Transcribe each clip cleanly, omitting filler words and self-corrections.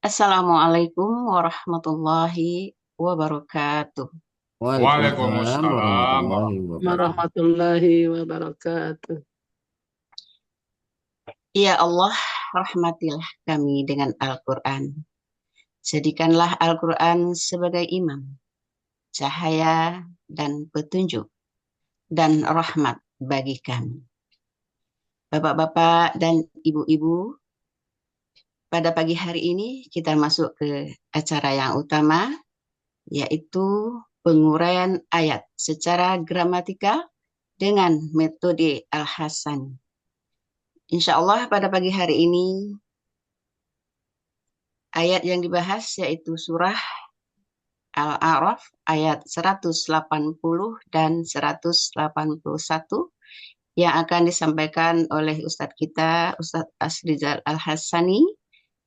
Assalamualaikum warahmatullahi wabarakatuh. Waalaikumsalam Waalaikumsalam warahmatullahi wabarakatuh. warahmatullahi wabarakatuh. Ya Allah, rahmatilah kami dengan Al-Quran. Jadikanlah Al-Quran sebagai imam, cahaya dan petunjuk, dan rahmat bagi kami. Bapak-bapak dan ibu-ibu, pada pagi hari ini kita masuk ke acara yang utama, yaitu penguraian ayat secara gramatikal dengan metode Al-Hasan. Insya Allah pada pagi hari ini ayat yang dibahas yaitu surah Al-A'raf ayat 180 dan 181 yang akan disampaikan oleh Ustadz kita, Ustadz Asrizal Al-Hassani,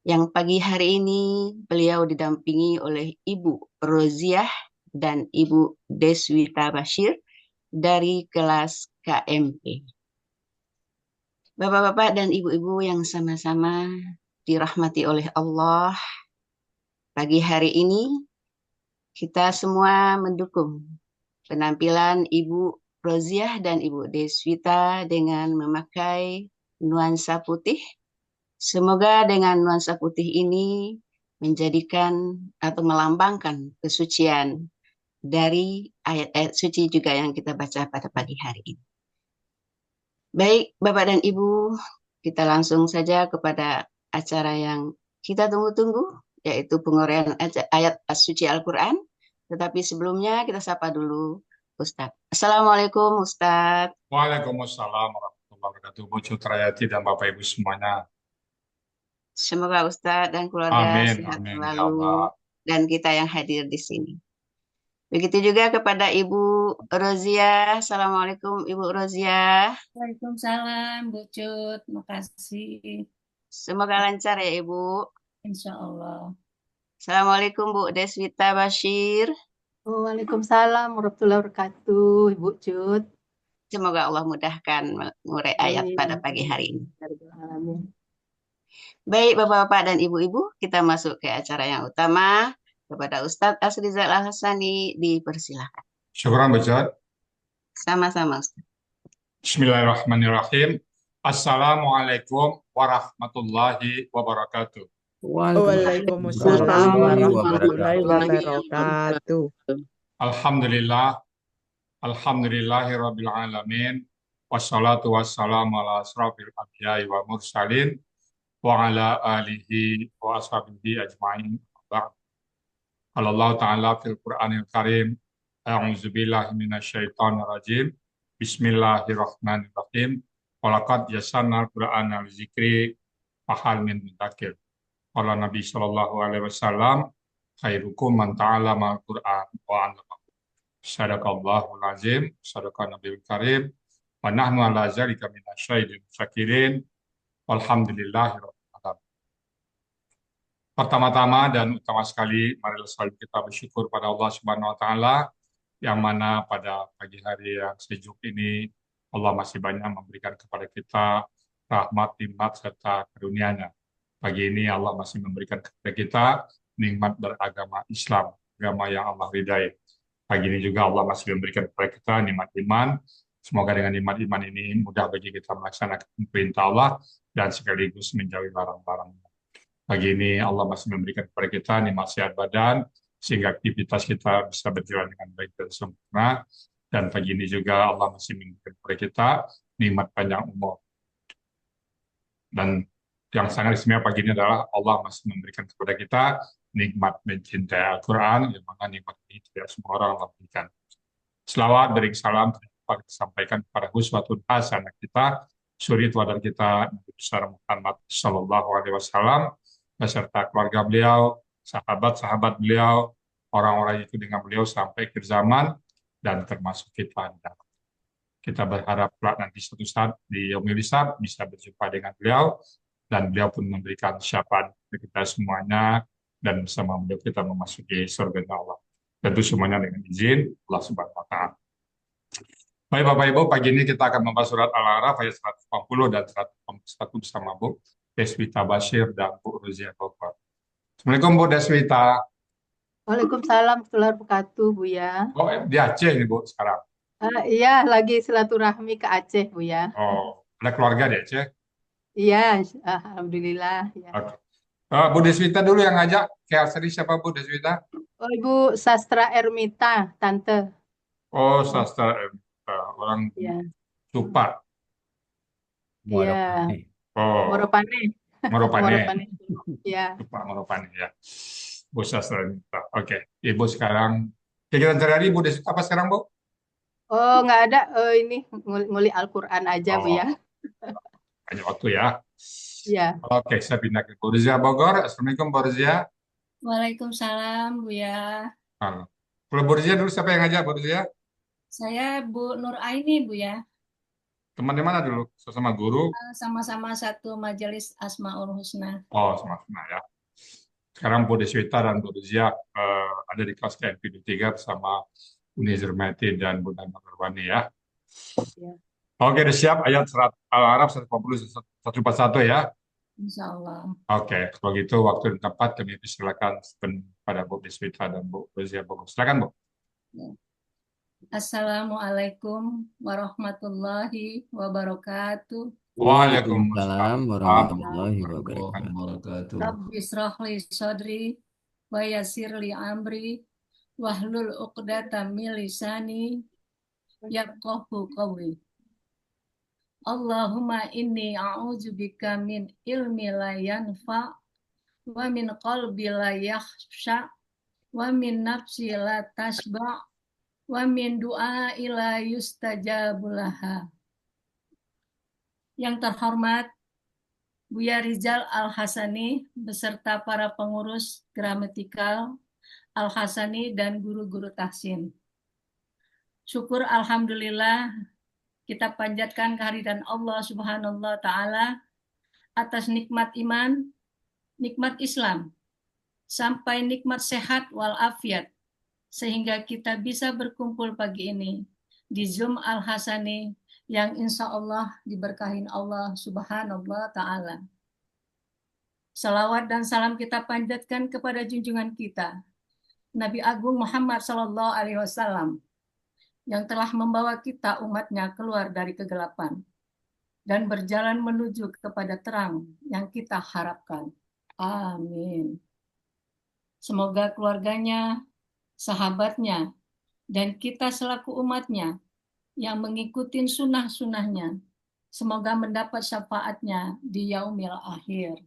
yang pagi hari ini beliau didampingi oleh Ibu Roziah dan Ibu Deswita Bashir dari kelas KMP. Bapak-bapak dan ibu-ibu yang sama-sama dirahmati oleh Allah, pagi hari ini kita semua mendukung penampilan Ibu Roziah dan Ibu Deswita dengan memakai nuansa putih. Semoga dengan nuansa putih ini menjadikan atau melambangkan kesucian dari ayat-ayat suci juga yang kita baca pada pagi hari ini. Baik, Bapak dan Ibu, kita langsung saja kepada acara yang kita tunggu-tunggu, yaitu penguraian ayat suci Al-Quran. Tetapi sebelumnya kita sapa dulu Ustadz. Assalamualaikum Ustadz. Waalaikumsalam warahmatullahi wabarakatuh. Bu Cutrayati dan Bapak Ibu semuanya. Semoga Ustadz dan keluarga Amin, sehat amin ya selalu Allah. dan kita yang hadir di sini. Begitu juga kepada Ibu Rozia. Assalamualaikum Ibu Rozia. Waalaikumsalam, Bu Cut. Makasih. Semoga lancar ya Ibu. Insya Allah. Assalamualaikum Bu Deswita Bashir. Waalaikumsalam warahmatullahi wabarakatuh, Ibu Cut. Semoga Allah mudahkan mengurai ayat Amin. pada pagi hari ini. Amin. Baik Bapak-Bapak dan Ibu-Ibu, kita masuk ke acara yang utama. Kepada Ustadz Asrizal Al-Hassani dipersilahkan. Syukuran Bu Cut. Sama-sama Ustadz. Bismillahirrahmanirrahim. Assalamualaikum warahmatullahi wabarakatuh. Waalaikumsalam warahmatullahi wabarakatuh. Alhamdulillah, alhamdulillahirabbil alamin. Wassalatu wassalamu ala asrofil anbiya'i wa mursalin wa ala alihi wa ashabihi ajma'in. Allah Ta'ala fil Qur'anil Karim. A'udzubillahi minasyaitonir rajim. Bismillahirrahmanirrahim. Walaqad yassarnal Qur'ana lizikri fahal min mudzakir. Qala Nabi sallallahu alaihi wasallam, khairukum man ta'allama al-Qur'an wa 'allamahu. Sadaqallahul azim, sadaqan Nabiyul Karim. Wa nahnu ala zalika minasyahidin syakirin. Walhamdulillahi rabbil alamin. Pertama-tama dan utama sekali, marilah selalu kita bersyukur pada Allah Subhanahu wa taala yang mana pada pagi hari yang sejuk ini Allah masih banyak memberikan kepada kita rahmat, nikmat serta karunia-Nya. Pagi ini Allah masih memberikan kepada kita nikmat beragama Islam, agama yang Allah ridai. Pagi ini juga Allah masih memberikan kepada kita nikmat iman. Semoga dengan nikmat iman ini mudah bagi kita melaksanakan perintah Allah dan sekaligus menjauhi larang-larang. Pagi ini Allah masih memberikan kepada kita nikmat sehat badan, sehingga aktivitas kita bisa berjalan dengan baik dan sempurna. Dan pagi ini juga Allah masih memberikan kepada kita nikmat panjang umur. Dan yang sangat istimewa pagi ini adalah Allah masih memberikan kepada kita nikmat mencintai Al-Quran, yang mana nikmat ini tidak semua orang memberikan. Selawat beri salam disampaikan kepada uswatun hasanah kita, suri teladan kita Nabi besar Muhammad Sallallahu Alaihi Wasallam beserta keluarga beliau, sahabat-sahabat beliau, orang-orang itu dengan beliau sampai akhir zaman dan termasuk kita. Kita berharap kelak nanti suatu saat di yaumil hisab bisa berjumpa dengan beliau dan beliau pun memberikan syafaat kepada kita semuanya dan bersama beliau kita memasuki surga Allah. Tentu semuanya dengan izin Allah Subhanahu wa taala. Baik Bapak Ibu, pagi ini kita akan membahas surat Al-A'raf ayat 180 dan 181 bersama Bu Deswita Bashir dan Bu Rozia Bogor. Assalamualaikum Bu Deswita. Waalaikumsalam warahmatullahi wabarakatuh, Buya. Oh, di Aceh nih Bu sekarang. Iya, lagi silaturahmi ke Aceh, Buya. Oh, ada keluarga di Aceh? Iya, alhamdulillah. Ya. Oke. Bu Deswita dulu yang ngajak. Kayak tadi siapa Bu Deswita? Oh, Ibu Sastra Ermita, Tante. Oh, sastra orang Iya, Supa. iya. Oh, Moropane, Moropane. Moropane. Iya. Supa Moropane ya. Bu sastra. Oke. Ibu sekarang kegiatan sehari-hari Bu Deswita apa sekarang Bu? Oh, nggak ada. Ini nguli Al-Quran aja, Buya. Oh, banyak waktu ya. Iya. Oke, saya pindah ke Bu Rizia Bogor. Assalamualaikum Bu Rizia. Waalaikumsalam, Buya. Halo. Kalau Bu Rizia dulu siapa yang ngajak Bu Rizia? Saya Bu Nur Aini, Buya. Teman di mana dulu? Sesama guru? Sama-sama satu majelis Asmaul Husna. Oh, sama-sama ya. Sekarang Bu Deswita dan Bu Rizia ada di kelas KMP 3 bersama Uni Zurmati dan Bu Dana Nurwani ya. Iya. Oke, udah siap ayat surat Al-Araf 141 ya. Insya Allah. Oke, kalau gitu waktu dan tempat kami persilakan pada Bu Deswita dan Bu Rizia Bogor. Silakan Bu. Assalamualaikum warahmatullahi wabarakatuh. Waalaikumsalam warahmatullahi wabarakatuh. Rabbi israhli sadri wa yassirli amri wahlul uqdatam min lisani yafqahu qawli. Allahumma inni a'udzubika min ilmi la yanfa wa min qalbi la yakhsha wa min nafsi la tashba wa min du'a ila yustajabu laha. Yang terhormat Buya Rizal Al-Hasani beserta para pengurus gramatikal Al-Hasani dan guru-guru tahsin. Syukur alhamdulillah kita panjatkan kehadiran Allah Subhanahu wa taala atas nikmat iman, nikmat Islam, sampai nikmat sehat walafiat sehingga kita bisa berkumpul pagi ini di Zoom Al-Hasani yang insya Allah diberkahin Allah Subhanahu wa taala. Salawat dan salam kita panjatkan kepada junjungan kita Nabi Agung Muhammad Sallallahu Alaihi Wasallam yang telah membawa kita umatnya keluar dari kegelapan dan berjalan menuju kepada terang yang kita harapkan. Amin. Semoga keluarganya, sahabatnya, dan kita selaku umatnya yang mengikuti sunnah-sunnahnya, semoga mendapat syafaatnya di yaumil akhir.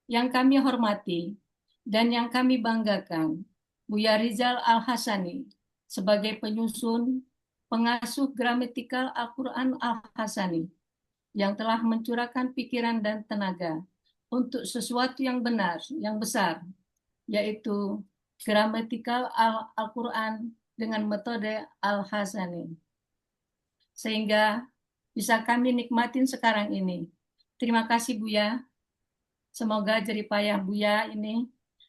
Yang kami hormati dan yang kami banggakan, Buya Rizal Al-Hasani sebagai penyusun, pengasuh gramatikal Al-Quran Al-Hasani yang telah mencurahkan pikiran dan tenaga untuk sesuatu yang benar, yang besar, yaitu gramatikal Al-Quran dengan metode Al-Hasani. Sehingga bisa kami nikmatin sekarang ini. Terima kasih Buya. Semoga jeripayah Buya ini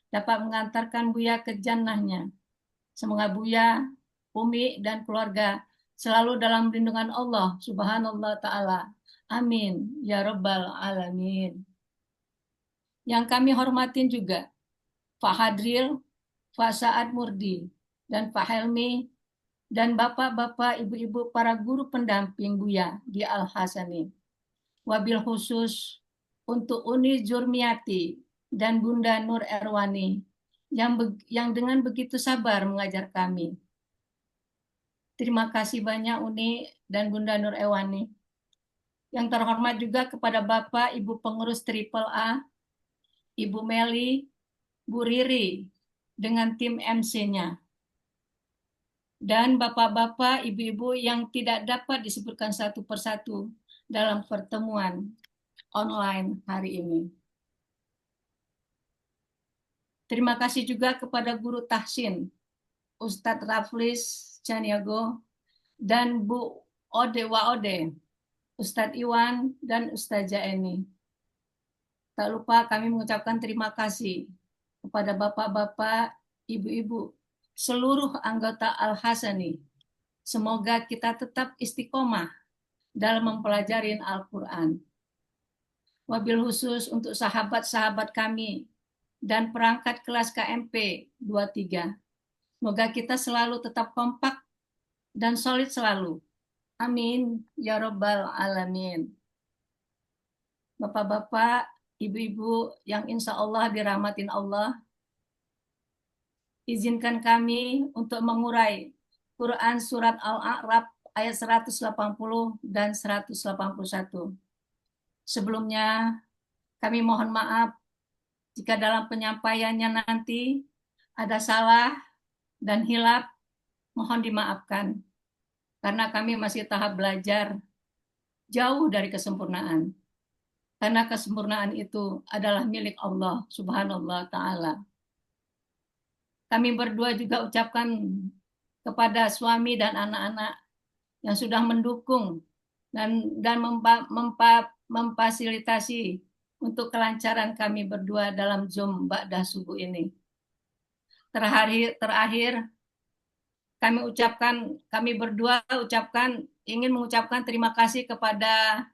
dapat mengantarkan Buya ke jannahnya. Semoga Buya, Umi, dan keluarga selalu dalam lindungan Allah Subhanahu wa ta'ala. Amin. Ya Rabbal Alamin. Yang kami hormatin juga Pak Hadril, Pak Saad Murdi, dan Pak Helmi, dan bapak-bapak, ibu-ibu, para guru pendamping Buya di Al-Hasani. Wabil khusus untuk Uni Zurmiyati dan Bunda Nur Erwani yang dengan begitu sabar mengajar kami. Terima kasih banyak Uni dan Bunda Nur Erwani. Yang terhormat juga kepada Bapak Ibu pengurus Triple A, Ibu Meli, Bu Riri dengan tim MC-nya. Dan bapak-bapak, ibu-ibu yang tidak dapat disebutkan satu persatu dalam pertemuan online hari ini. Terima kasih juga kepada guru tahsin, Ustadz Raflis Caniago, dan Bu Ode Waode, Ustadz Iwan, dan Ustazah Eni. Tak lupa kami mengucapkan terima kasih kepada bapak-bapak, ibu-ibu, seluruh anggota Al-Hasani. Semoga kita tetap istiqomah dalam mempelajari Al-Quran. wabil khusus untuk sahabat-sahabat kami dan perangkat kelas KMP 23. Semoga kita selalu tetap kompak dan solid selalu. Amin ya Rabbal Alamin. Bapak-bapak, ibu-ibu yang insya Allah dirahmatin Allah, izinkan kami untuk mengurai Quran Surat Al-A'raf ayat 180 dan 181. Sebelumnya, kami mohon maaf jika dalam penyampaiannya nanti ada salah dan hilaf, mohon dimaafkan. Karena kami masih tahap belajar, jauh dari kesempurnaan. Karena kesempurnaan itu adalah milik Allah Subhanallah Ta'ala. Kami berdua juga ucapkan kepada suami dan anak-anak yang sudah mendukung dan memfasilitasi untuk kelancaran kami berdua dalam Zoom Ba'da Subuh ini. Terakhir kami berdua ingin mengucapkan terima kasih kepada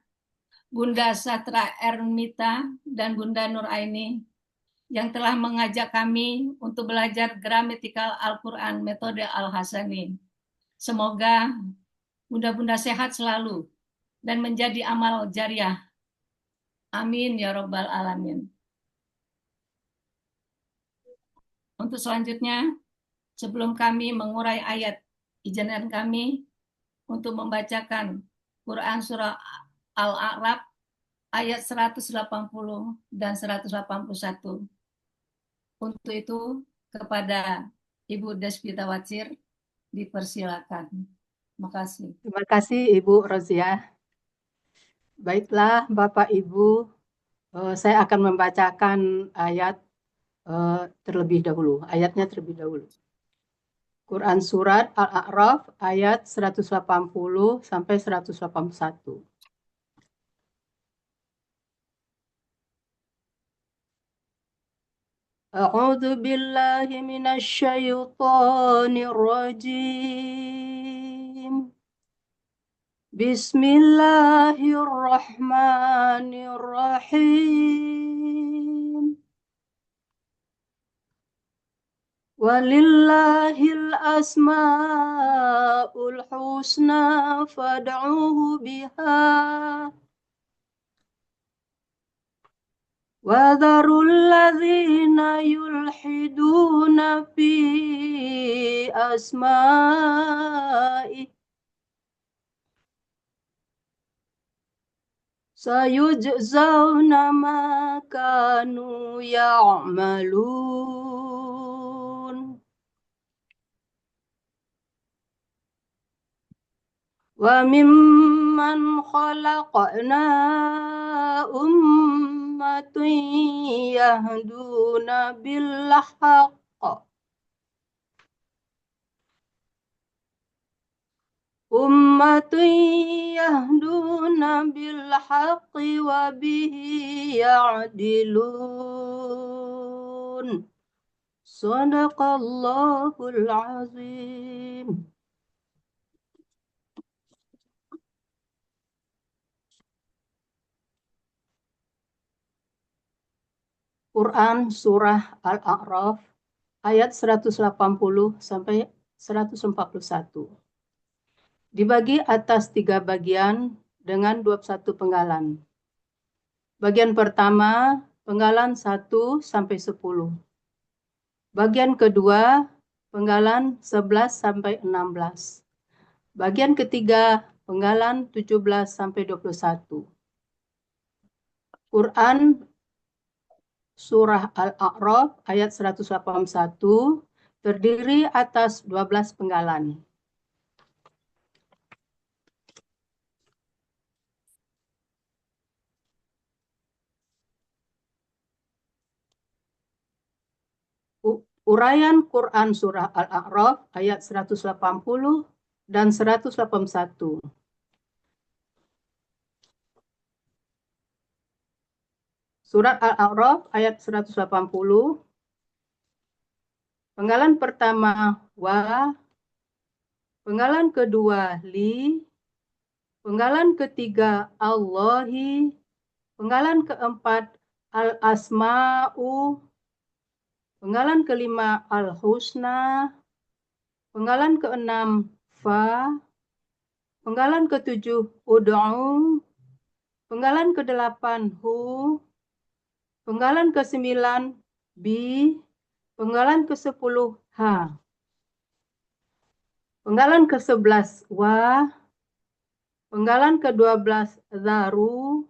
Bunda Satra Ermita dan Bunda Nuraini yang telah mengajak kami untuk belajar gramatikal Al-Quran metode Al-Hasani. Semoga bunda-bunda sehat selalu dan menjadi amal jariah. Amin ya Rabbal Alamin. Untuk selanjutnya, sebelum kami mengurai ayat, izinkan kami untuk membacakan Quran Surah Al-A'raf ayat 180 dan 181. Untuk itu, kepada Ibu Desvita Watsir, dipersilakan. Terima kasih. Terima kasih Ibu Roziah. Baiklah Bapak Ibu, saya akan membacakan ayat ayatnya terlebih dahulu. Quran Surat Al-A'raf ayat 180 sampai 181. A'udzu billahi minasy syaithanir rajim. Bismillahirrahmanirrahim. Walillahil asmaul husna fad'uhu biha. وَذَرُوا الَّذِينَ يُلْحِدُونَ فِي أَسْمَائِهِ سَيُجْزَوْنَ مَا كَانُوا يَعْمَلُونَ وَمِمَّنْ خَلَقْنَا أُمَّةٌ يَهْدُونَ بِالْحَقِّ وَبِهِ يَعْدِلُونَ صَدَقَ اللَّهُ الْعَظِيمُ. Quran Surah Al-A'raf ayat 180 sampai 141. Dibagi atas 3 bagian dengan 21 penggalan. Bagian pertama, penggalan 1 sampai 10. Bagian kedua, penggalan 11 sampai 16. Bagian ketiga, penggalan 17 sampai 21. Quran Surah Al-A'raf ayat 181 terdiri atas 12 penggalan. Uraian Quran Surah Al-A'raf ayat 180 dan 181. Surat Al-A'raf ayat 180. Penggalan pertama wa, penggalan kedua li, penggalan ketiga Allahi, Penggalan keempat al-asma'u. Penggalan kelima al-husna. Penggalan keenam fa. Penggalan ketujuh ud'u. Penggalan kedelapan hu. Penggalan kesembilan bi. Penggalan ke-10 ha. Penggalan ke-11 wa. Penggalan ke-12 zaru.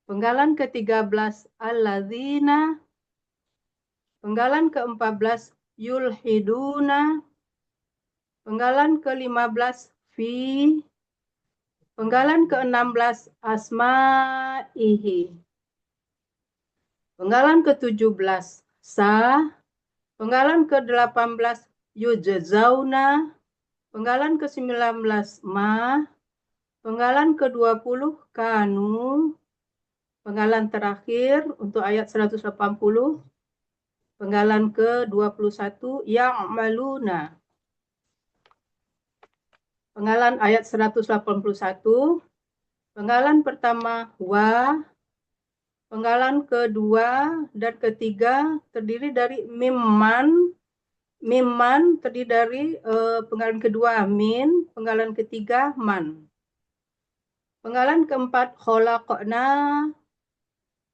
Penggalan ke-13 alladzina. Penggalan ke-14 yulhiduna. Penggalan ke-15 fi. Penggalan ke-16 asma'ihi. Penggalan ke-17 sa. Penggalan ke-18 yujzauna. Penggalan ke-19 ma. Penggalan ke-20 kanu. Penggalan terakhir untuk ayat 180. Penggalan ke-21 ya'maluna. Penggalan ayat 181. Penggalan pertama wa. Penggalan kedua dan ketiga terdiri dari mimman. Mimman terdiri dari penggalan kedua min, penggalan ketiga man. Penggalan keempat khalaqna.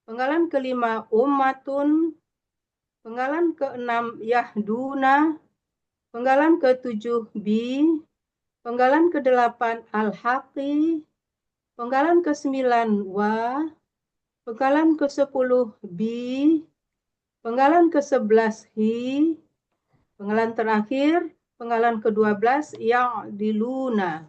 Penggalan kelima ummatun. Penggalan keenam yahduna. Penggalan ke-7 bi. Penggalan ke-8 al-haqi. Penggalan ke-9 wa. Penggalan ke-10 bi. Penggalan ke-11 hi. Penggalan terakhir, penggalan ke-12 ya'diluna.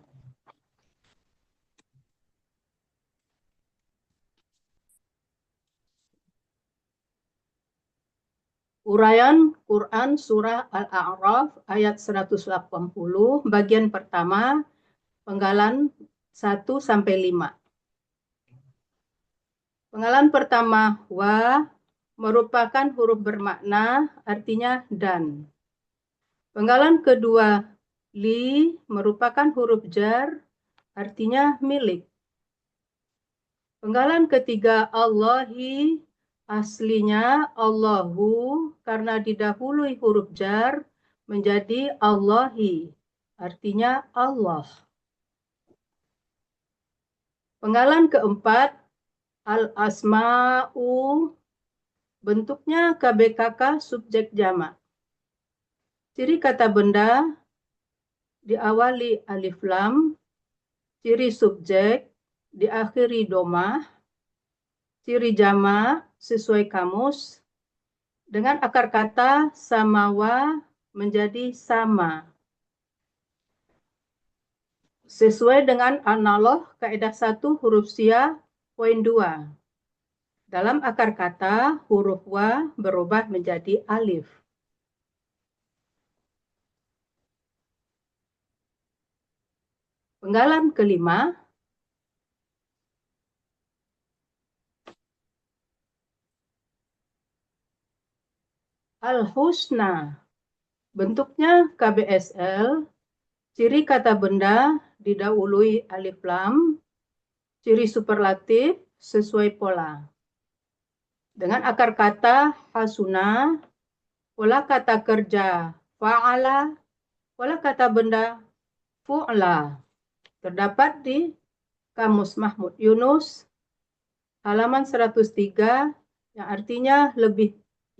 Uraian Quran Surah Al-A'raf ayat 180, bagian pertama, penggalan 1 sampai 5. Penggalan pertama, wa, merupakan huruf bermakna, artinya dan. Penggalan kedua, li, merupakan huruf jar, artinya milik. Penggalan ketiga, Allahi, aslinya Allahu, karena didahului huruf jar, menjadi Allahi, artinya Allah. Penggalan keempat, al-asma'u, bentuknya KBKK subjek jamak. Ciri kata benda diawali alif lam, ciri subjek diakhiri domah, ciri jamak sesuai kamus, dengan akar kata samawa menjadi sama. Sesuai dengan analog kaidah 1 huruf sia poin 2. Dalam akar kata huruf wa berubah menjadi alif. Penggalan kelima, al-husna, bentuknya KBSL, ciri kata benda didahului alif lam, ciri superlatif sesuai pola. Dengan akar kata hasuna, pola kata kerja fa'ala, pola kata benda fu'la. Terdapat di Kamus Mahmud Yunus, halaman 103, yang artinya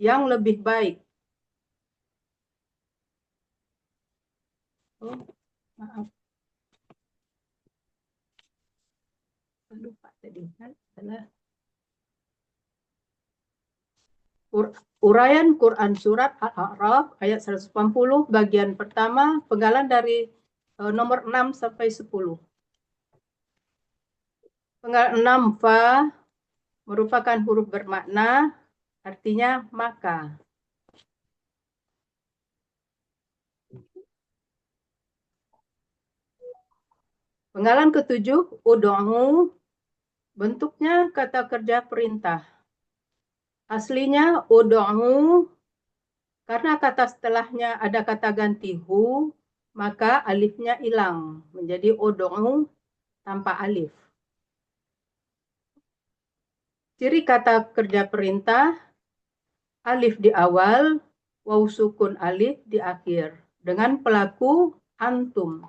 yang lebih baik. Oh, maaf. Lupa tadi kan adalah uraian Quran Surat Al-A'raf ayat 180 bagian pertama, penggalan dari nomor 6 sampai 10. Penggalan 6 fa merupakan huruf bermakna, artinya maka. Penggalan ke-7 ud'u, bentuknya kata kerja perintah. Aslinya ud'u, karena kata setelahnya ada kata ganti hu, maka alifnya hilang menjadi ud'u tanpa alif. Ciri kata kerja perintah, alif di awal, waw sukun alif di akhir, dengan pelaku antum.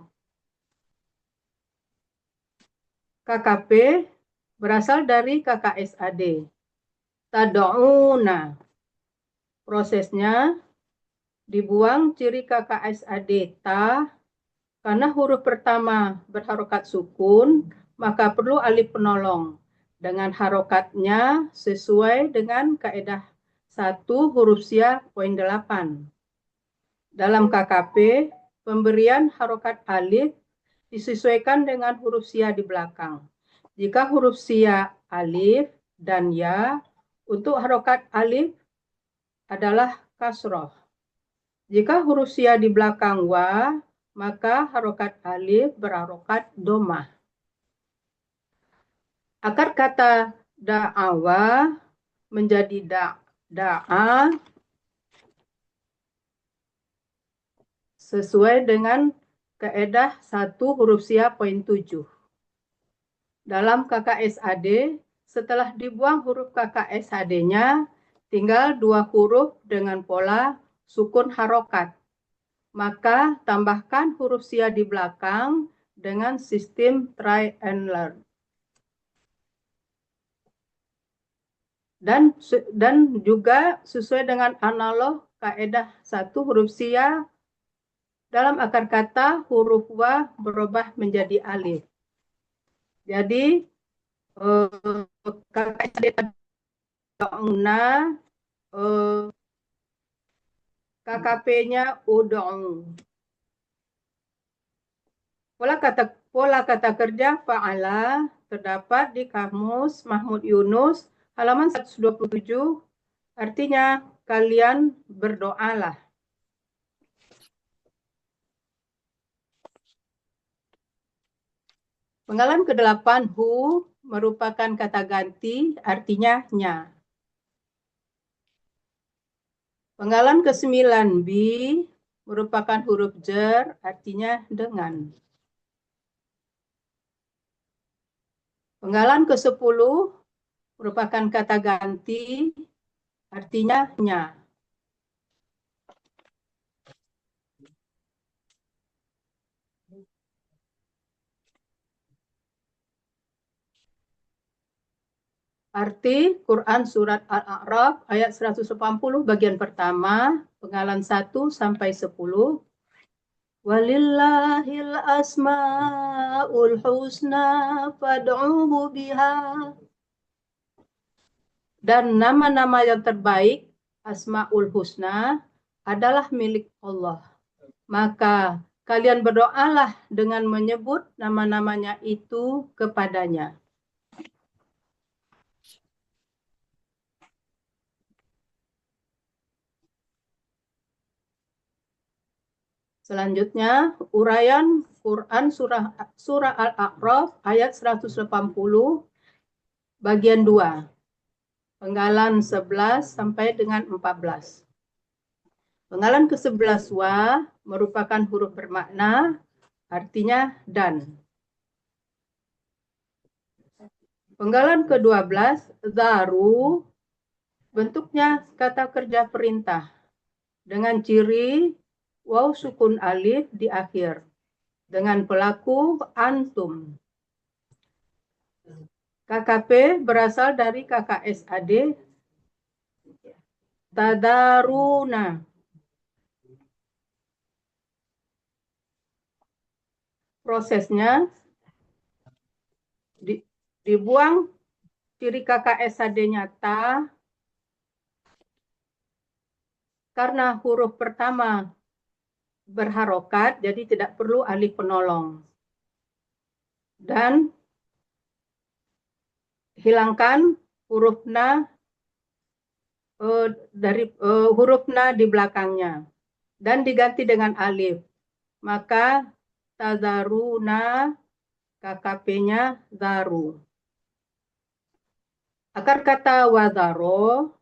KKP berasal dari KKSAD. Tad'una. Prosesnya dibuang ciri KKSAD ta, karena huruf pertama berharokat sukun, maka perlu alif penolong dengan harokatnya sesuai dengan kaidah 1 huruf sia poin 8. Dalam KKP, pemberian harokat alif disesuaikan dengan huruf sia di belakang. Jika huruf sia alif dan ya, untuk harokat alif adalah kasroh. Jika huruf sia di belakang wa, maka harokat alif berharokat domah. Akar kata da'awa menjadi da'a sesuai dengan kaidah 1 huruf sia poin 7. Dalam KKSAD, setelah dibuang huruf KKSAD-nya, tinggal 2 huruf dengan pola sukun harokat. Maka tambahkan huruf sia di belakang dengan sistem try and learn. Dan juga sesuai dengan analog kaidah 1 huruf sia, dalam akar kata huruf wa berubah menjadi alif. Jadi KKP-nya ud'u. Pola kata kerja fa'ala terdapat di Kamus Mahmud Yunus halaman 127, artinya kalian berdoalah. Penggalan ke-8 hu merupakan kata ganti, artinya nya. Penggalan ke-9 bi merupakan huruf jar, artinya dengan. Penggalan ke-10 merupakan kata ganti, artinya nya. Arti Quran Surat Al-A'raf ayat 180 bagian pertama, penggalan 1 sampai 10. Walillahil asma'ul husna fad'uhu biha. Dan nama-nama yang terbaik, Asma'ul Husna, adalah milik Allah. Maka kalian berdoalah dengan menyebut nama-namanya itu kepadanya. Selanjutnya, uraian Quran surah Al-A'raf ayat 180 bagian 2. Penggalan 11 sampai dengan 14. Penggalan ke-11 wa merupakan huruf bermakna, artinya dan. Penggalan ke-12 zaru, bentuknya kata kerja perintah dengan ciri waw sukun alif di akhir dengan pelaku antum. KKP berasal dari KKSAD tadaruna. Prosesnya dibuang ciri KKSAD-nya ta karena huruf pertama berharokat, jadi tidak perlu alif penolong. Dan hilangkan huruf na huruf na di belakangnya dan diganti dengan alif. Maka tazaruna KKP-nya zaru. Akar kata wazaro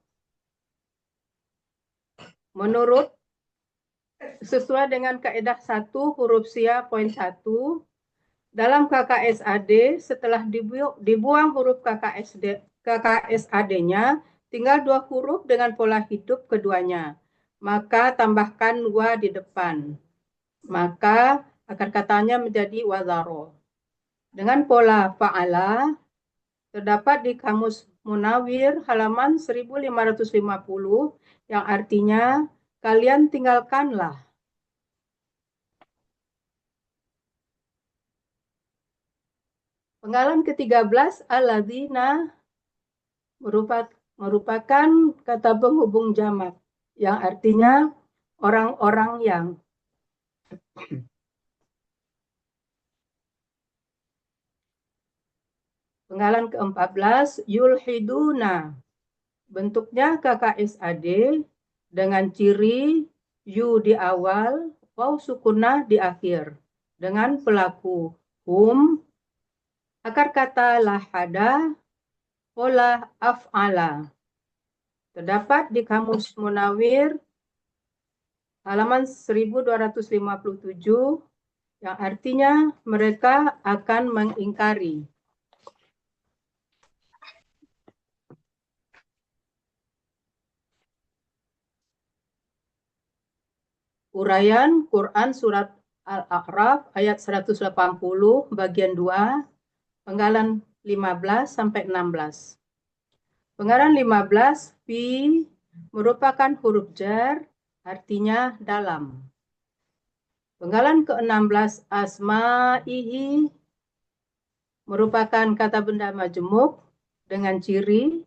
menurut sesuai dengan kaidah 1 huruf sia poin 1, dalam KKSAD setelah dibuang huruf KKSAD-nya tinggal 2 huruf dengan pola hidup keduanya. Maka tambahkan wa di depan. Maka akar katanya menjadi wazaro. Dengan pola fa'ala terdapat di Kamus Munawir halaman 1550 yang artinya kalian tinggalkanlah. Penggalan ke-13 alladzina merupakan kata penghubung jamak yang artinya orang-orang yang. Penggalan ke-14 yulhiduna, bentuknya KKSAD dengan ciri yu di awal, waw sukunah di akhir, dengan pelaku hum, akar kata lahada, pola af'ala. Terdapat di Kamus Munawir halaman 1257 yang artinya mereka akan mengingkari. Uraian Quran Surat Al-A'raf ayat 180 bagian 2, penggalan 15 sampai 16. Penggalan 15, fi merupakan huruf jar, artinya dalam. Penggalan ke-16, asma'ihi merupakan kata benda majmuk dengan ciri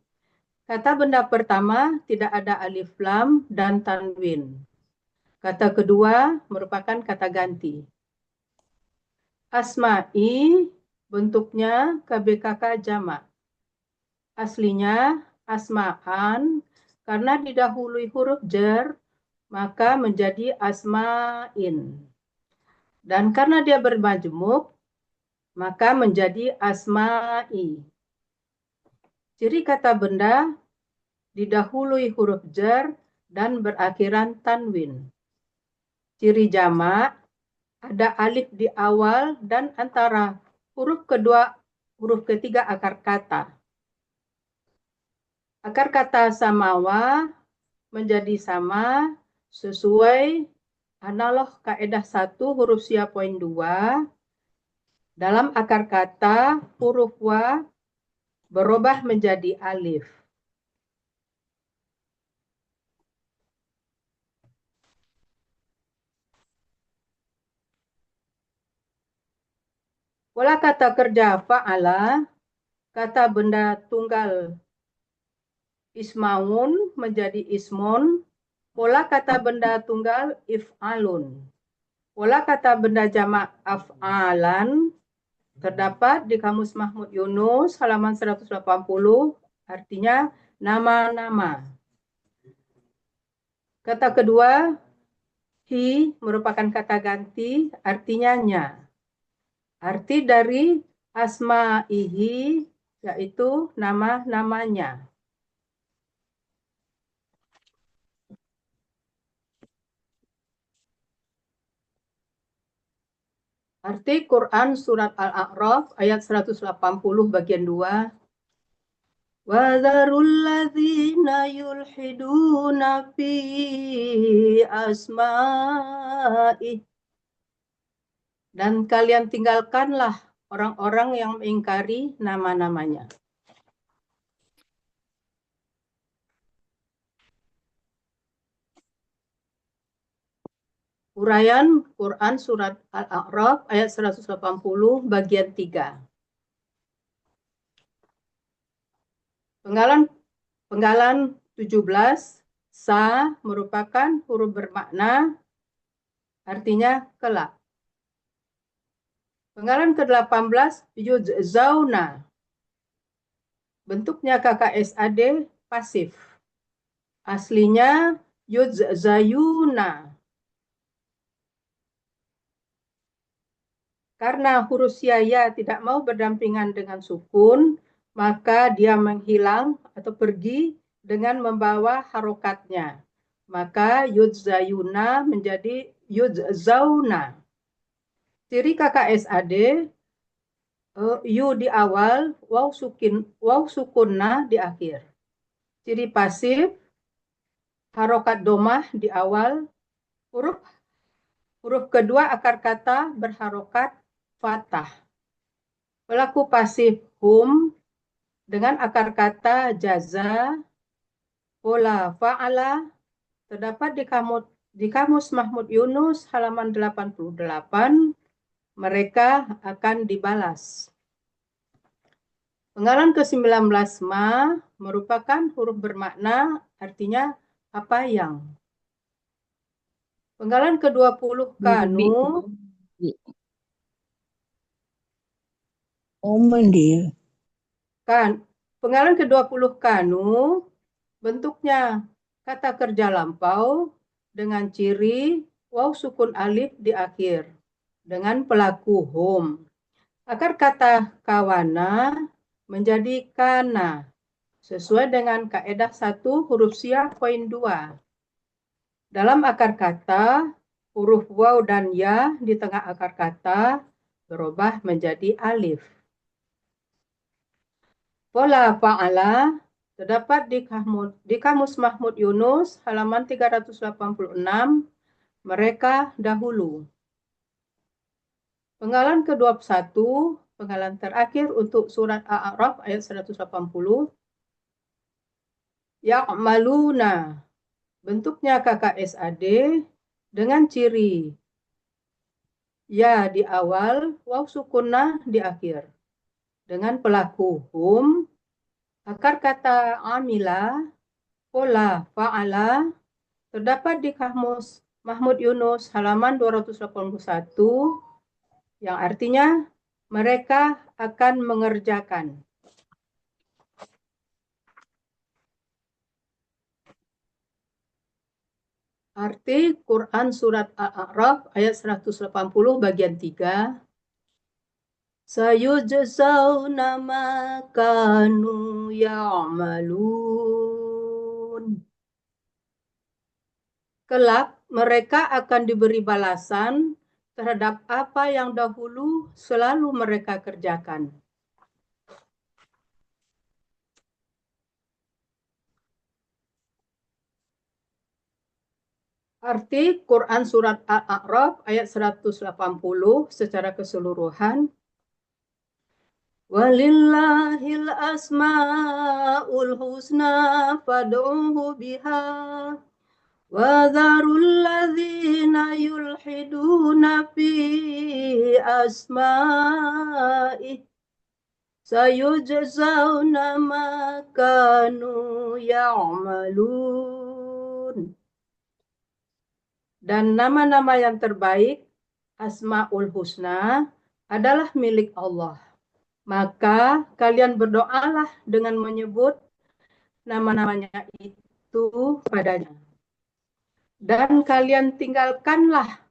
kata benda pertama tidak ada alif lam dan tanwin. Kata kedua merupakan kata ganti. Asma'i bentuknya KBKK jamak. Aslinya asma'an, karena didahului huruf jar maka menjadi asma'in. Dan karena dia bermajmuk maka menjadi asma'i. Ciri kata benda didahului huruf jar dan berakhiran tanwin. Ciri jamak, ada alif di awal dan antara huruf kedua, huruf ketiga akar kata. Akar kata samawa menjadi sama sesuai analog kaidah 1 huruf sia poin 2. Dalam akar kata huruf wa berubah menjadi alif. Pola kata kerja fa'ala, kata benda tunggal ismaun menjadi ismun, pola kata benda tunggal if'alun. Pola kata benda jamak af'alan terdapat di Kamus Mahmud Yunus halaman 180, artinya nama-nama. Kata kedua, hi merupakan kata ganti, artinya nya. Arti dari asma'ihi yaitu nama-namanya. Arti Quran Surat Al-A'raf ayat 180 bagian 2. وَذَرُوا الَّذِينَ يُلْحِدُونَ فِي أَسْمَائِهِ. Dan kalian tinggalkanlah orang-orang yang mengingkari nama-namanya. Uraian Quran Surat Al-A'raf ayat 180 bagian 3. Penggalan 17, sa merupakan huruf bermakna, artinya kelak. Penggalan ke-18, yujzauna. Bentuknya KKSAD pasif. Aslinya yujzayuna. Karena huruf ya tidak mau berdampingan dengan sukun, maka dia menghilang atau pergi dengan membawa harokatnya. Maka yujzayuna menjadi yujzauna. Ciri KKSAD yu di awal, waw sukunna di akhir. Ciri pasif, harokat domah di awal, huruf kedua akar kata berharokat fathah. Pelaku pasif hum dengan akar kata jaza, pola fa'ala terdapat di kamus Mahmud Yunus halaman 88. Mereka akan dibalas. Penggalan ke-19 ma merupakan huruf bermakna, artinya apa yang. Penggalan ke-20 kanu, penggalan ke-20 kanu, bentuknya kata kerja lampau dengan ciri waw sukun alif di akhir dengan pelaku hum. Akar kata kawana menjadi kana sesuai dengan kaedah 1 huruf siyah poin 2. Dalam akar kata, huruf waw dan ya di tengah akar kata berubah menjadi alif. Pola fa'ala terdapat di kamus Mahmud Yunus halaman 386. Mereka dahulu. Penggalan ke-21, penggalan terakhir untuk surat A'raf ayat 180. Ya'maluna, bentuknya KKSAD dengan ciri ya di awal, waw sukunah di akhir. Dengan pelaku hum, akar kata amila, pola fa'ala, terdapat di kamus Mahmud Yunus halaman 281, yang artinya mereka akan mengerjakan. Arti Quran Surat Al-A'raf ayat 180 bagian 3. Sayujzauna ma kanu ya'malun. Kelak mereka akan diberi balasan terhadap apa yang dahulu selalu mereka kerjakan. Arti Quran Surat Al-A'raf ayat 180 secara keseluruhan. Walillahil asma'ul husna fad'uhu biha wa dharul ladzina yulhiduna fi asma'ih sayujzauna ma kanu ya'malun. Dan nama-nama yang terbaik, Asma'ul Husna, adalah milik Allah. Maka kalian berdoalah dengan menyebut nama-namanya itu padanya. Dan kalian tinggalkanlah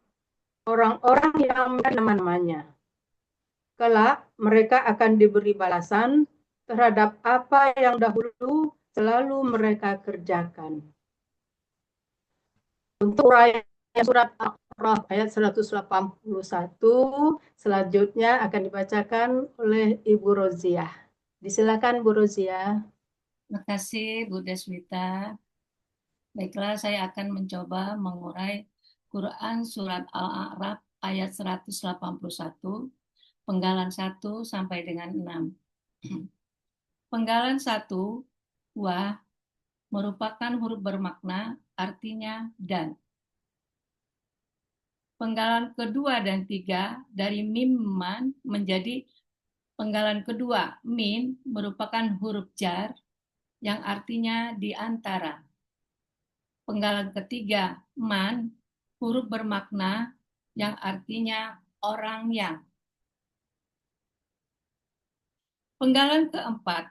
orang-orang yang nama-namanya. Kelak mereka akan diberi balasan terhadap apa yang dahulu selalu mereka kerjakan. Untuk surat Al-A'raf ayat 181 selanjutnya akan dibacakan oleh Ibu Roziah. Disilakan Bu Roziah. Terima kasih Bu Deswita. Baiklah, saya akan mencoba mengurai Quran Surat Al-A'raf ayat 181, penggalan 1 sampai dengan 6. Penggalan 1, wa, merupakan huruf bermakna, artinya dan. Penggalan kedua dan 3 dari mim man menjadi penggalan kedua min merupakan huruf jar yang artinya di antara. Penggalan ketiga man huruf bermakna yang artinya orang yang. Penggalan keempat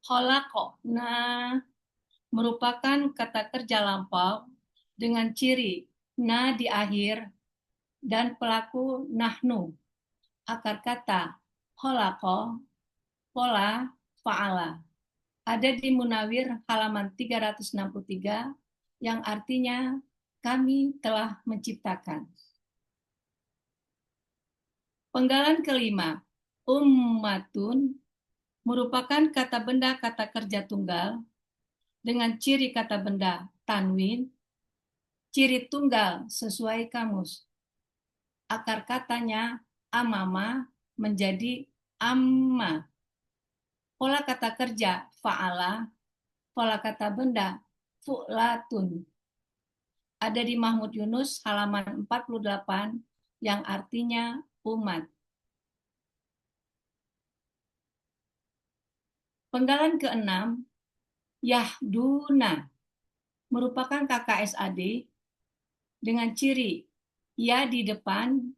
khalaqna merupakan kata kerja lampau dengan ciri na di akhir dan pelaku nahnu. Akar kata khalaqa, pola, fa'ala. Ada di Munawir halaman 363 yang artinya kami telah menciptakan. Penggalan kelima, ummatun merupakan kata benda kata kerja tunggal dengan ciri kata benda tanwin, ciri tunggal sesuai kamus. Akar katanya amama menjadi amma. Pola kata kerja fa'ala, pola kata benda fu'latun. Ada di Mahmud Yunus halaman 48 yang artinya umat. Penggalan ke-6, Yahduna, merupakan KKSAD dengan ciri ya di depan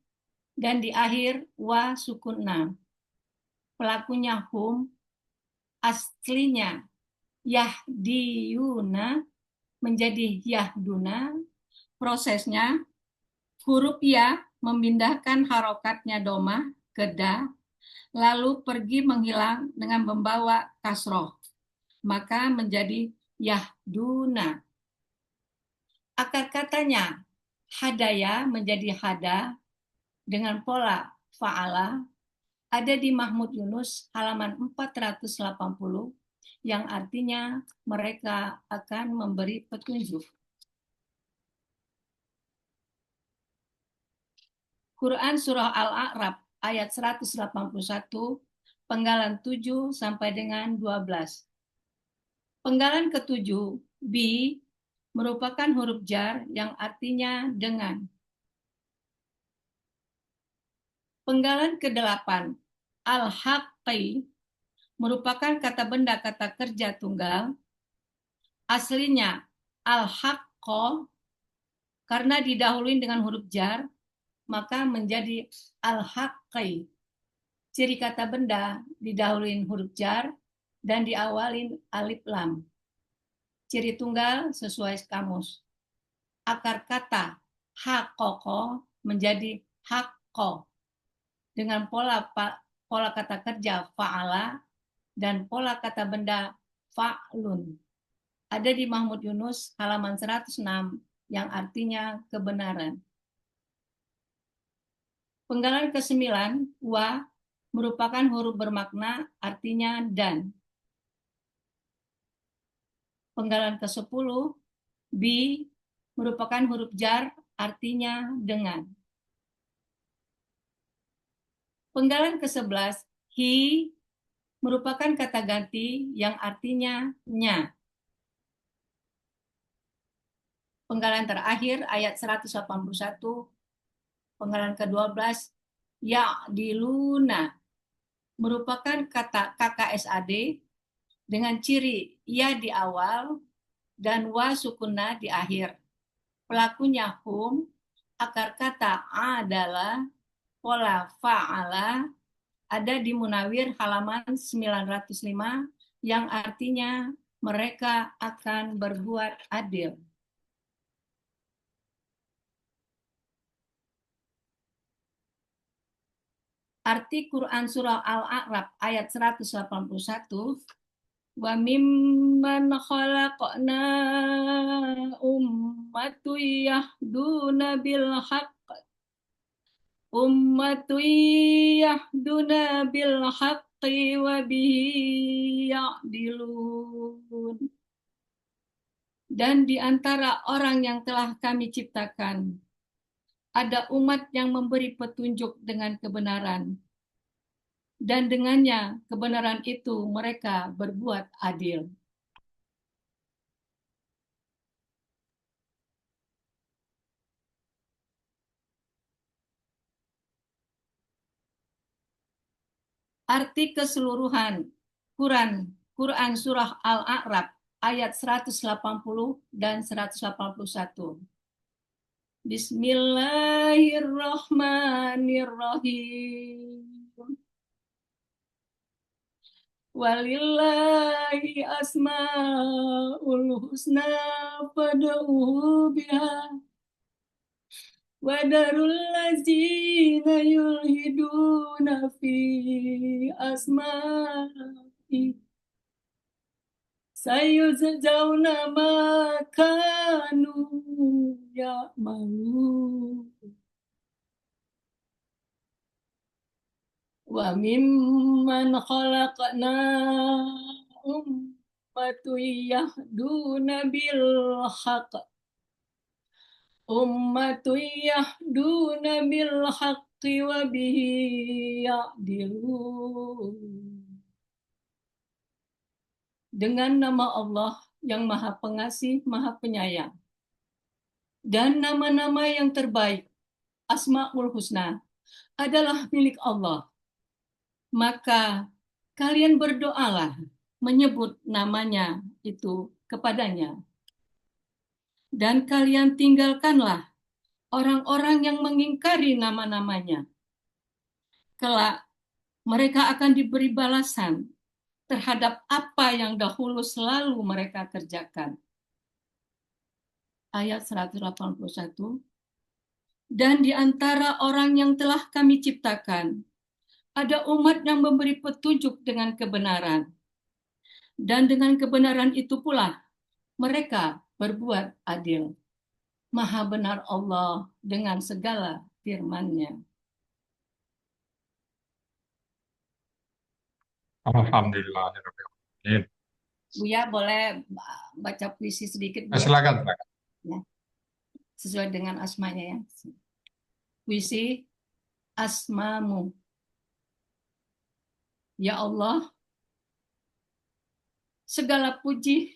dan di akhir wa sukun 6. Pelakunya hum, aslinya Yahdiyuna menjadi Yahduna. Prosesnya, huruf ya memindahkan harokatnya domah ke da, lalu pergi menghilang dengan membawa kasroh, maka menjadi yahduna. Akar katanya hadaya menjadi hada dengan pola fa'ala ada di Mahmud Yunus halaman 480 yang artinya mereka akan memberi petunjuk. Quran Surah Al-A'raf ayat 181, penggalan 7 sampai dengan 12. Penggalan ke-7, bi, merupakan huruf jar yang artinya dengan. Penggalan ke-8, al-haqqi, merupakan kata benda kata kerja tunggal. Aslinya al-haqqo, karena didahului dengan huruf jar, maka menjadi al-haqqi. Ciri kata benda didahuluin huruf jar dan diawalin alif lam. Ciri tunggal sesuai kamus. Akar kata haqqo menjadi haqqo dengan pola kata kerja fa'ala dan pola kata benda fa'lun. Ada di Mahmud Yunus halaman 106 yang artinya kebenaran. Penggalan ke-9, wa, merupakan huruf bermakna artinya dan. Penggalan ke-10, bi, merupakan huruf jar artinya dengan. Penggalan ke-11, hi, merupakan kata ganti yang artinya nya. Penggalan terakhir ayat 181, penggalan ke-12, ya diluna, merupakan kata KKSAD dengan ciri ya di awal dan wa sukunna di akhir. Pelakunya hum, akar kata adalah, pola fa'ala, ada di Munawir halaman 905 yang artinya mereka akan berbuat adil. Arti Quran Surah Al-A'raf ayat 181, wa mimman khalaqna ummatun yahduna bil haqq haqqi wa bihi ya'dilun. Dan di antara orang yang telah kami ciptakan ada umat yang memberi petunjuk dengan kebenaran, dan dengannya kebenaran itu mereka berbuat adil. Arti keseluruhan Quran Surah Al-A'raf ayat 180 dan 181. Bismillahirrahmanirrahim. Walillahi asmaul husna fad'uhu biha wadarul ladzina yulhiduna fi asma'i sayujzauna ma kanu ya'malun. Wa mimman khalaqna ummatun yahduna bil haqq wa bihi ya'dilun. Dengan nama Allah yang Maha Pengasih, Maha Penyayang, dan nama-nama yang terbaik, Asmaul Husna, adalah milik Allah. Maka kalian berdoalah menyebut namanya itu kepadanya. Dan kalian tinggalkanlah orang-orang yang mengingkari nama-namanya. Kelak mereka akan diberi balasan terhadap apa yang dahulu selalu mereka kerjakan. Ayat 181. Dan di antara orang yang telah kami ciptakan, ada umat yang memberi petunjuk dengan kebenaran. Dan dengan kebenaran itu pula mereka berbuat adil. Maha benar Allah dengan segala firman-Nya. Alhamdulillahirrahmanirrahim. Buya boleh baca puisi sedikit, Buya? Silakan, silakan. Ya. Sesuai dengan asmanya ya. Puisi Asmamu. Ya Allah, segala puji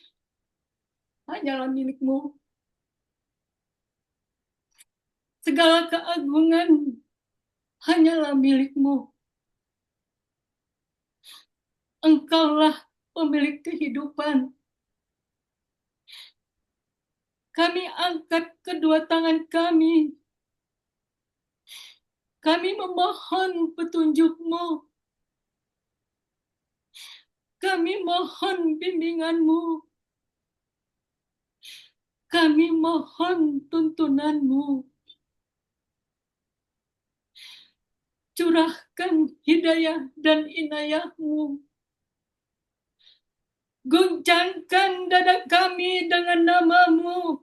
hanyalah milik-Mu. Segala keagungan hanyalah milik-Mu. Engkaulah pemilik kehidupan. Kami angkat kedua tangan kami. Kami memohon petunjuk-Mu. Kami mohon bimbingan-Mu. Kami mohon tuntunan-Mu. Curahkan hidayah dan inayah-Mu. Guncangkan dada kami dengan nama-Mu.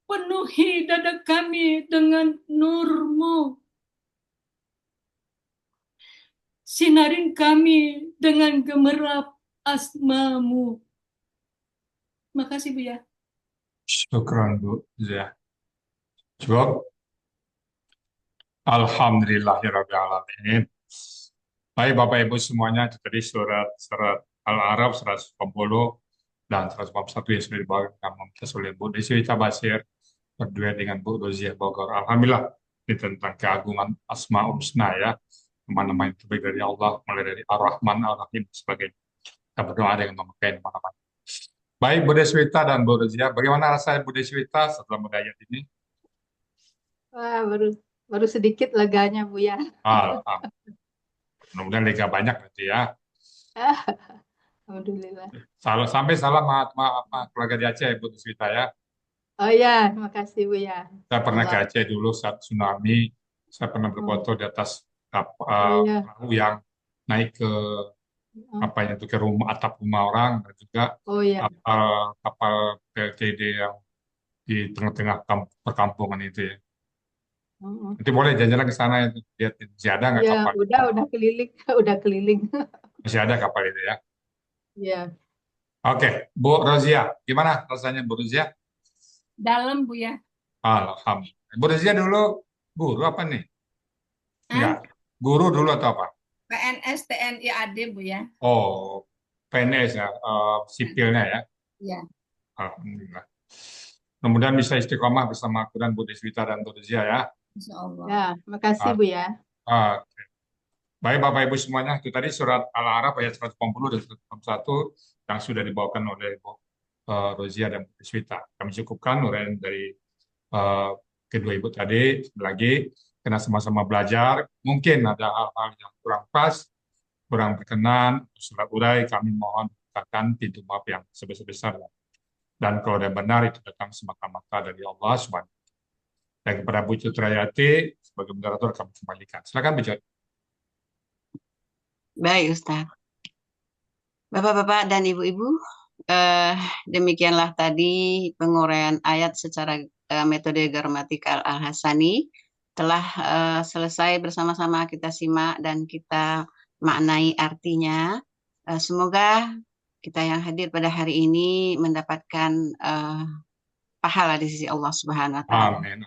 Penuhi dada kami dengan nur-Mu. Sinarin kami dengan gemerlap asma-Mu. Makasih, Buya. Syukran, Bu. Ya. Cukup. Alhamdulillahirrahmanirrahim. Baik Bapak Ibu semuanya, itu tadi surat Al-A'raf 180 dan 141 yang sudah dibawakan oleh Bu Deswita Basir berdua dengan Bu Roziah Bogor. Alhamdulillah, ini tentang keagungan Asmaul Husna ya, nama-nama yang terbaik dari Allah, mulai dari Ar-Rahman, Ar-Rahim, sebagainya. Kita berdoa dengan memakai nama-nama. Baik Bu Deswita dan Bu Roziah, bagaimana rasanya Bu Deswita setelah mendengar ini? Wah, baru sedikit leganya, Buya. Mudah-mudahan lega banyak nanti ya. Alhamdulillah. Sampai salam sama keluarga di Aceh, Bu Deswita ya. Oh ya, makasih Buya. Saya pernah ke Aceh dulu saat tsunami. Saya pernah berfoto di atas perahu yang naik ke ke rumah, atap rumah orang, dan juga kapal PLTD yang di tengah-tengah perkampungan itu ya. Nanti boleh jalan-jalan ke sana lihat masih ada nggak kapal? Udah keliling, udah keliling. Masih ada kapal itu ya. Iya. Oke, Bu Roziah, gimana rasanya Bu Roziah? Dalam, Buya. Alhamdulillah. Bu Roziah dulu guru apa nih? Enggak, guru dulu atau apa? PNS TNI AD, Buya. Oh, PNS ya, sipilnya ya. Iya. Alhamdulillah. Mudah-mudahan bisa istiqomah bersama aku dan Bu Deswita dan Bu Roziah ya. Insya Allah. Ya, makasih Buya. Oke. Baik Bapak Ibu semuanya, itu tadi surat Al-A'raf ayat 180 dan 181 yang sudah dibawakan oleh Bu Roziah dan Bu Deswita. Kami cukupkan uraian dari kedua Ibu tadi. Lagi, karena sama-sama belajar, mungkin ada hal-hal yang kurang pas, kurang berkenan, surat urai kami mohon bukakan pintu maaf yang sebesar-besarnya. Dan kalau ada benar itu datang semata-mata dari Allah SWT. Dan kepada Bu Cutrayati sebagai moderator kami kembalikan. Silakan Bu Cut. Baik Ustaz. Bapak-bapak dan ibu-ibu, demikianlah tadi penguraian ayat secara metode gramatikal Al-Hasani telah selesai bersama-sama kita simak dan kita maknai artinya. Semoga kita yang hadir pada hari ini mendapatkan pahala di sisi Allah Subhanahu wa taala. Amin.